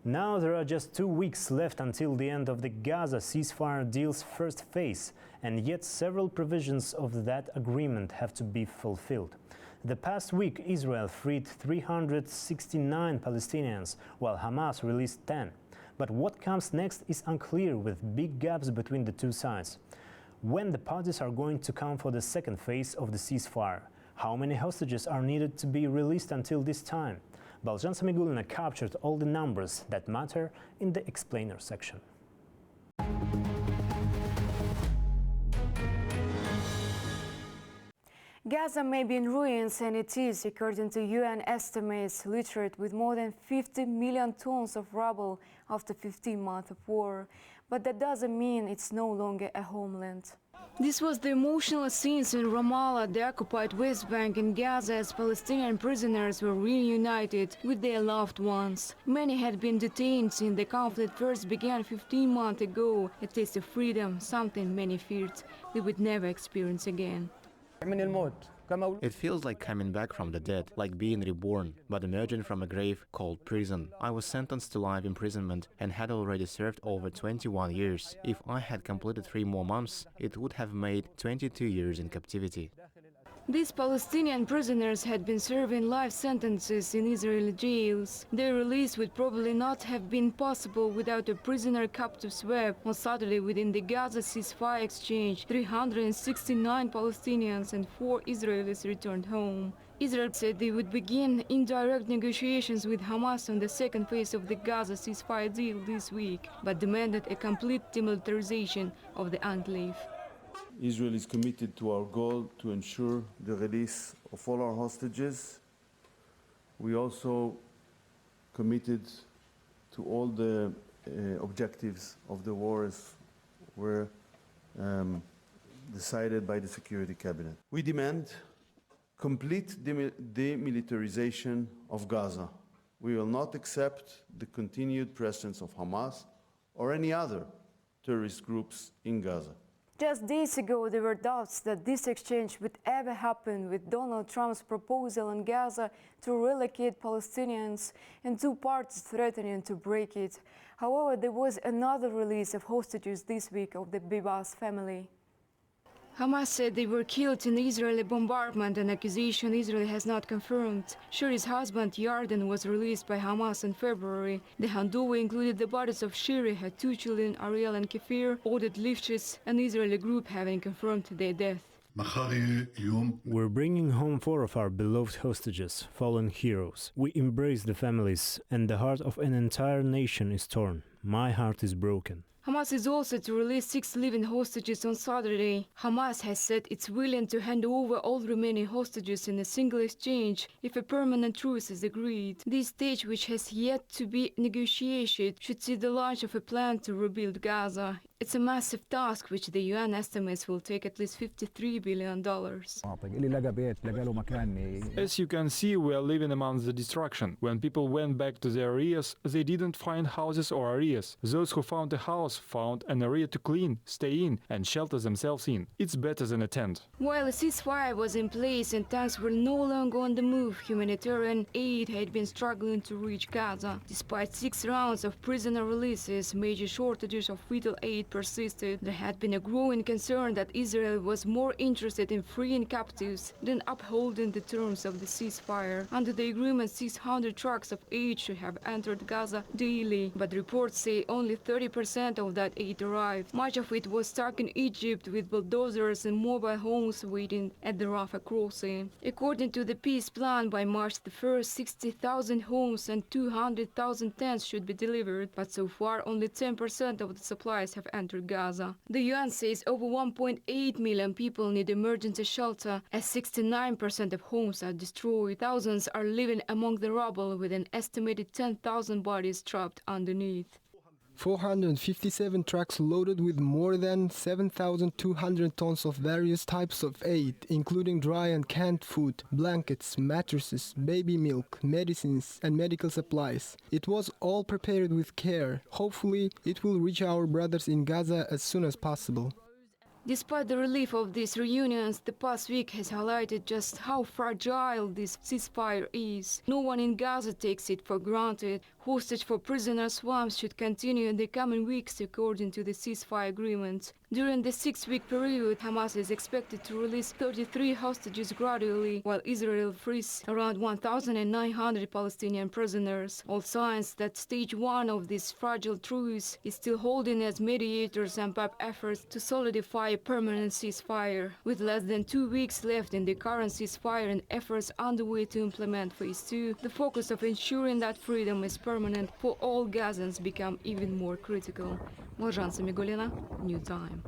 Now there are just 2 weeks left until the end of the Gaza ceasefire deal's first phase, and yet several provisions of that agreement have to be fulfilled. The past week, Israel freed 369 Palestinians, while Hamas released 10. But what comes next is unclear, with big gaps between the two sides. When the parties are going to come for the second phase of the ceasefire? How many hostages are needed to be released until this time? Baljan Samigulina captured all the numbers that matter in the explainer section. Gaza may be in ruins, and it is, according to UN estimates, littered with more than 50 million tons of rubble after 15 months of war. But that doesn't mean it's no longer a homeland. This was the emotional scenes in Ramallah, the occupied West Bank in Gaza, as Palestinian prisoners were reunited with their loved ones. Many had been detained since the conflict first began 15 months ago, a taste of freedom, something many feared they would never experience again. It feels like coming back from the dead, like being reborn, but emerging from a grave called prison. I was sentenced to life imprisonment and had already served over 21 years. If I had completed 3 more months, it would have made 22 years in captivity. These Palestinian prisoners had been serving life sentences in Israeli jails. Their release would probably not have been possible without a prisoner-captive swap. On Saturday, within the Gaza ceasefire exchange, 369 Palestinians and 4 Israelis returned home. Israel said they would begin indirect negotiations with Hamas on the second phase of the Gaza ceasefire deal this week, but demanded a complete demilitarization of the enclave. Israel is committed to our goal to ensure the release of all our hostages. We also committed to all the objectives of the war as were decided by the Security Cabinet. We demand complete demilitarization of Gaza. We will not accept the continued presence of Hamas or any other terrorist groups in Gaza. Just days ago, there were doubts that this exchange would ever happen, with Donald Trump's proposal in Gaza to relocate Palestinians and 2 parties threatening to break it. However, there was another release of hostages this week of the Bibas family. Hamas said they were killed in the Israeli bombardment, an accusation Israel has not confirmed. Shiri's husband, Yarden, was released by Hamas in February. The handover included the bodies of Shiri, her 2 children, Ariel and Kefir, Oded Lifshitz, an Israeli group having confirmed their death. We're bringing home 4 of our beloved hostages, fallen heroes. We embrace the families, and the heart of an entire nation is torn. My heart is broken. Hamas is also to release 6 living hostages on Saturday. Hamas has said it's willing to hand over all remaining hostages in a single exchange if a permanent truce is agreed. This stage, which has yet to be negotiated, should see the launch of a plan to rebuild Gaza. It's a massive task which the UN estimates will take at least $53 billion. As you can see, we are living amongst the destruction. When people went back to their areas, they didn't find houses or areas. Those who found a house found an area to clean, stay in, and shelter themselves in. It's better than a tent. While a ceasefire was in place and tanks were no longer on the move, humanitarian aid had been struggling to reach Gaza. Despite 6 rounds of prisoner releases, major shortages of vital aid persisted. There had been a growing concern that Israel was more interested in freeing captives than upholding the terms of the ceasefire. Under the agreement, 600 trucks of aid should have entered Gaza daily, but reports say only 30% of that aid arrived. Much of it was stuck in Egypt, with bulldozers and mobile homes waiting at the Rafah crossing. According to the peace plan, by March the 1st, 60,000 homes and 200,000 tents should be delivered, but so far only 10% of the supplies have entered Gaza. The UN says over 1.8 million people need emergency shelter, as 69% of homes are destroyed. Thousands are living among the rubble, with an estimated 10,000 bodies trapped underneath. 457 trucks loaded with more than 7,200 tons of various types of aid, including dry and canned food, blankets, mattresses, baby milk, medicines, and medical supplies. It was all prepared with care. Hopefully, it will reach our brothers in Gaza as soon as possible. Despite the relief of these reunions, the past week has highlighted just how fragile this ceasefire is. No one in Gaza takes it for granted. Hostage for prisoner swaps should continue in the coming weeks according to the ceasefire agreement. During the 6-week period, Hamas is expected to release 33 hostages gradually, while Israel frees around 1,900 Palestinian prisoners. All signs that stage 1 of this fragile truce is still holding as mediators amp up efforts to solidify a permanent ceasefire. With less than 2 weeks left in the current ceasefire and efforts underway to implement phase 2, the focus of ensuring that freedom is permanent for all Gazans become even more critical. Gazans, New Time.